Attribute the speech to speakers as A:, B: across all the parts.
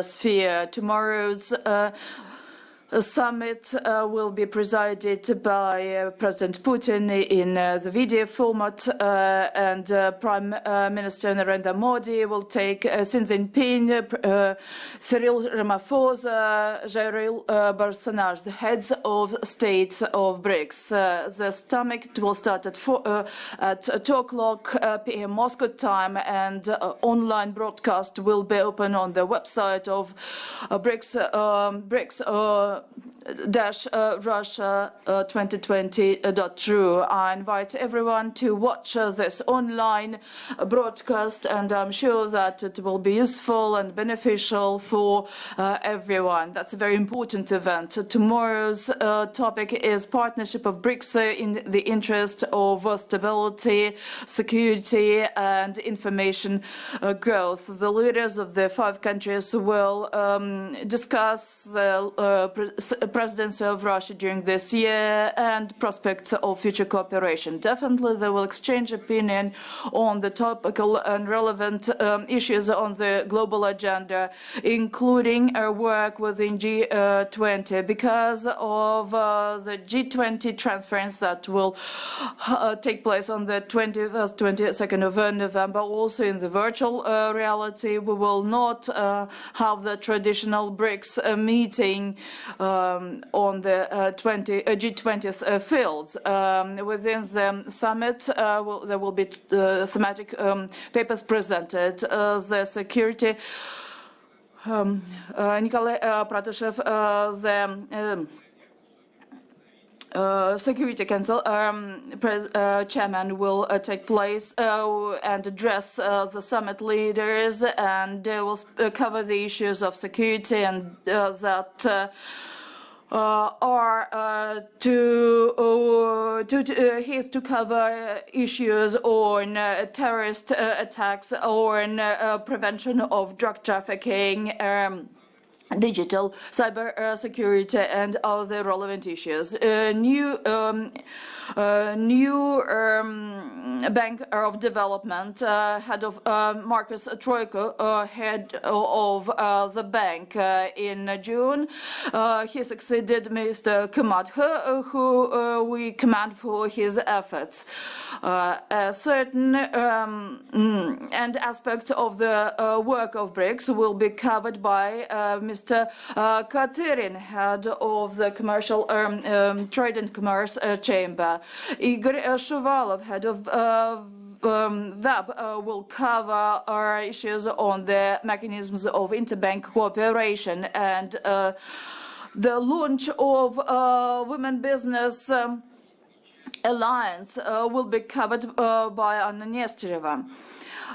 A: sphere. Tomorrow's summit will be presided by President Putin in the video format, and Prime Minister Narendra Modi will take Xi Jinping, Cyril Ramaphosa, Jair Bolsonaro, the heads of states of BRICS. The summit will start at 2 o'clock p.m. Moscow time, and online broadcast will be open on the website of BRICS Russia 2020.ru. I invite everyone to watch this online broadcast, and I'm sure that it will be useful and beneficial for everyone. That's a very important event. Tomorrow's topic is partnership of BRICS in the interest of stability, security and information growth. The leaders of the 5 countries will discuss the presidency of Russia during this year and prospects of future cooperation. Definitely they will exchange opinion on the topical and relevant issues on the global agenda, including our work within G20, because of the G20 conference that will take place on the 21st, 22nd of November. Also in the virtual reality, we will not have the traditional BRICS meeting on the G20 fields. Within the summit, there will be thematic papers presented. The security, Nikolai Pratushev, the Security Council chairman will take place and address the summit leaders, and will cover the issues of security and that he is to cover issues on terrorist attacks, on prevention of drug trafficking, digital cyber security and other relevant issues. New Bank of Development, head of Marcus Troiko, head of the bank in June. He succeeded Mr. Kamadhe, who we commend for his efforts. Certain and aspects of the work of BRICS will be covered by Mr. Katyrin, head of the Commercial Trade and Commerce Chamber. Igor Shuvalov, head of WEB, will cover our issues on the mechanisms of interbank cooperation, and the launch of Women Business Alliance will be covered by Anna Nesterova.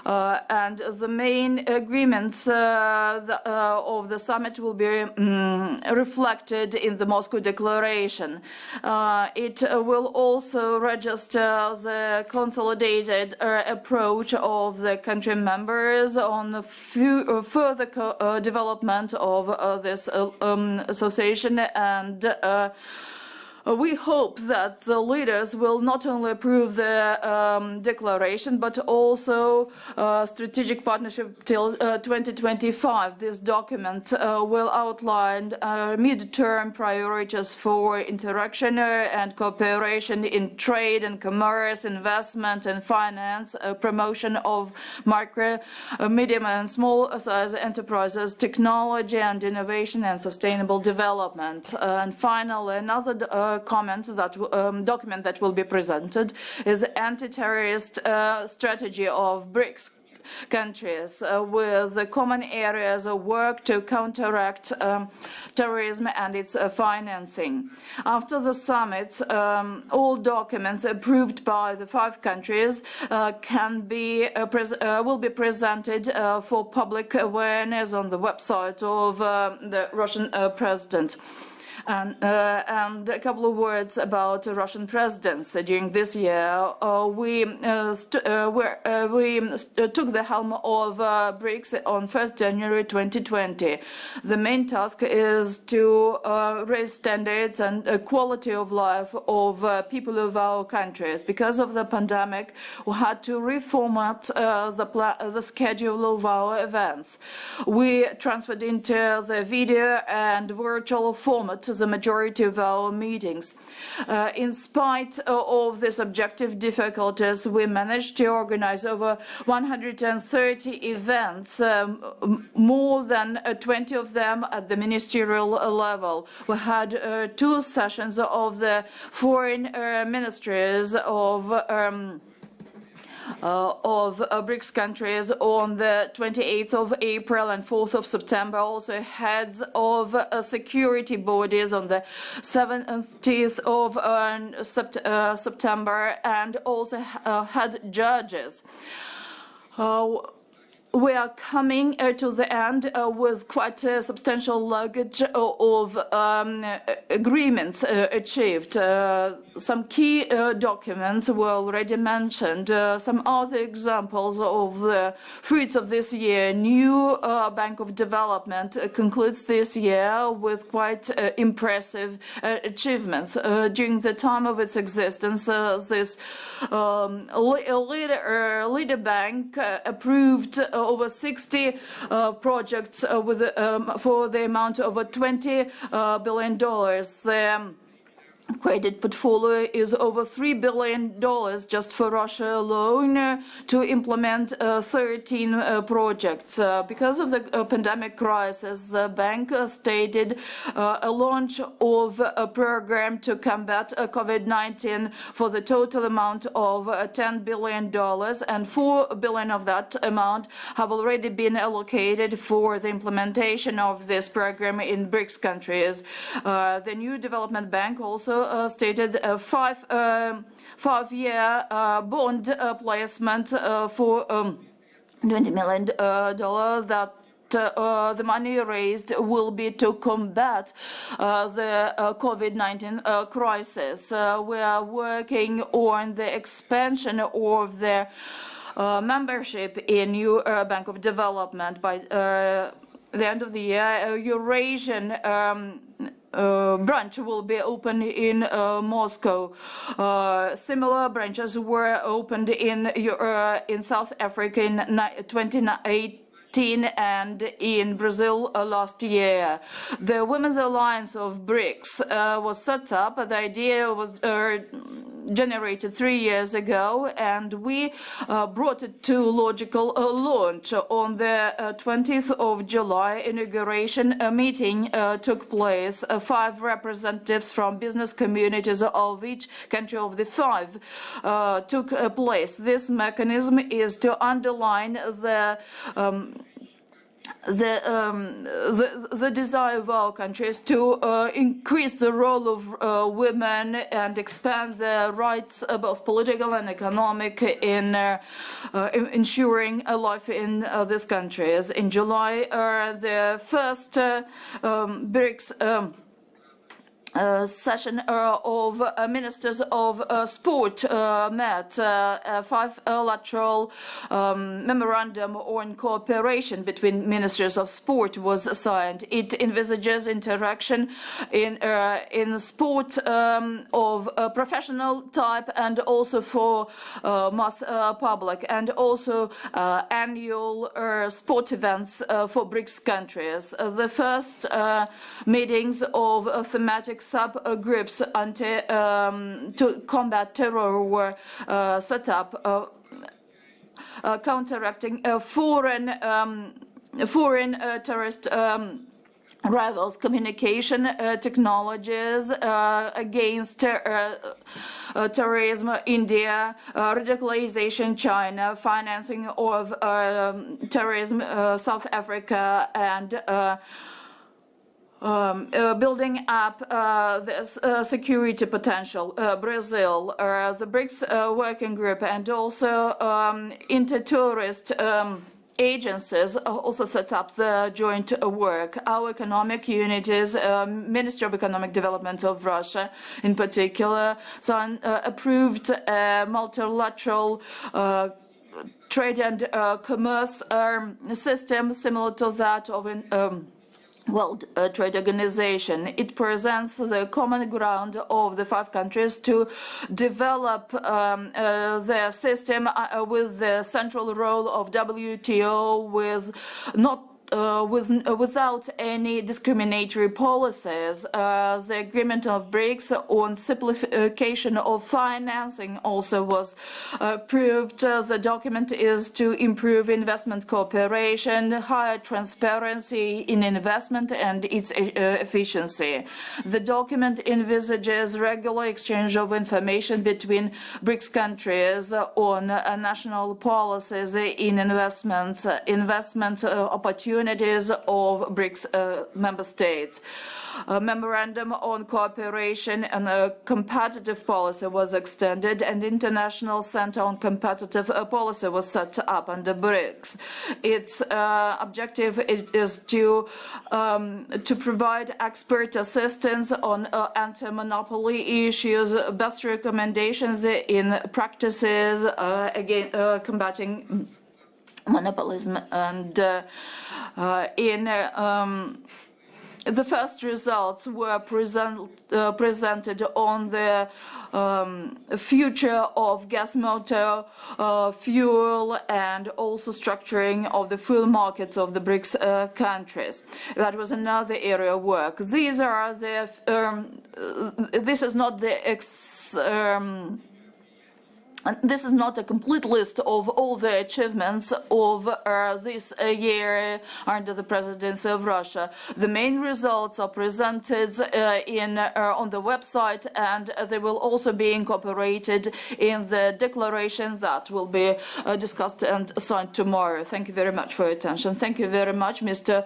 A: And the main agreements of the summit will be reflected in the Moscow Declaration. It will also register the consolidated approach of the country members on the further development of this association, and we hope that the leaders will not only approve the declaration, but also strategic partnership till 2025. This document will outline mid-term priorities for interaction and cooperation in trade and commerce, investment and finance, promotion of micro, medium and small size enterprises, technology and innovation and sustainable development. And finally, another document that will be presented is anti-terrorist strategy of BRICS countries with the common areas of work to counteract terrorism and its financing. After the summit, all documents approved by the 5 countries will be presented for public awareness on the website of the Russian president. And a couple of words about the Russian presidency. During this year, we took the helm of BRICS on 1st January 2020. The main task is to raise standards and quality of life of people of our countries. Because of the pandemic, we had to reformat the schedule of our events. We transferred into the video and virtual format to the majority of our meetings. In spite of these objective difficulties, we managed to organize over 130 events, more than 20 of them at the ministerial level. We had 2 sessions of the foreign ministries of BRICS countries on the 28th of April and 4th of September, also heads of security bodies on the 17th of September, and also had judges. We are coming to the end with quite a substantial luggage of agreements achieved. Some key documents were already mentioned. Some other examples of the fruits of this year. New Bank of Development concludes this year with quite impressive achievements. During the time of its existence, this leader bank approved over 60 projects for the amount of $20 billion. The credit portfolio is over $3 billion just for Russia alone to implement 13 projects. Because of the pandemic crisis, the bank stated a launch of a program to combat COVID-19 for the total amount of $10 billion, and $4 billion of that amount have already been allocated for the implementation of this program in BRICS countries. The new development bank also stated a five-year bond placement for $20 million that the money raised will be to combat the COVID-19 crisis. We are working on the expansion of the membership in new Bank of Development. By the end of the year, Eurasian branch will be opened in Moscow. Similar branches were opened in South Africa in 2018 and in Brazil last year. The Women's Alliance of BRICS was set up. The idea was generated 3 years ago, and we brought it to logical launch. On the 20th of July, inauguration meeting took place. 5 representatives from business communities of each country of the 5 took place. This mechanism is to underline the desire of our countries to increase the role of women and expand their rights, both political and economic, in ensuring a life in these countries. In July, the first BRICS session of ministers of sport met. A 5-lateral memorandum on cooperation between ministers of sport was signed. It envisages interaction in sport of professional type and also for mass public, and also annual sport events for BRICS countries. The first meetings of thematic subgroups to combat terror were set up, counteracting foreign terrorist rivals, communication technologies against terrorism, India, radicalization, China, financing of terrorism, South Africa, and building up this security potential, Brazil, the BRICS working group, and also inter-tourist agencies also set up the joint work. Our economic unities, Ministry of Economic Development of Russia in particular, approved a multilateral trade and commerce system similar to that of World Trade Organization. It presents the common ground of the 5 countries to develop their system with the central role of WTO, without any discriminatory policies. The agreement of BRICS on simplification of financing also was approved. The document is to improve investment cooperation, higher transparency in investment and its efficiency. The document envisages regular exchange of information between BRICS countries on national policies in investment opportunities of BRICS member states. A memorandum on cooperation and competitive policy was extended, and International Center on Competitive Policy was set up under BRICS. Its objective is to provide expert assistance on anti-monopoly issues, best recommendations in practices combating monopolism, and the first results were presented on the future of gas motor fuel and also structuring of the fuel markets of the BRICS countries. That was another area of work. These are the this is not the this is not a complete list of all the achievements of this year under the presidency of Russia. The main results are presented on the website, and they will also be incorporated in the declaration that will be discussed and signed tomorrow. Thank you very much for your attention. Thank you very much, Mr.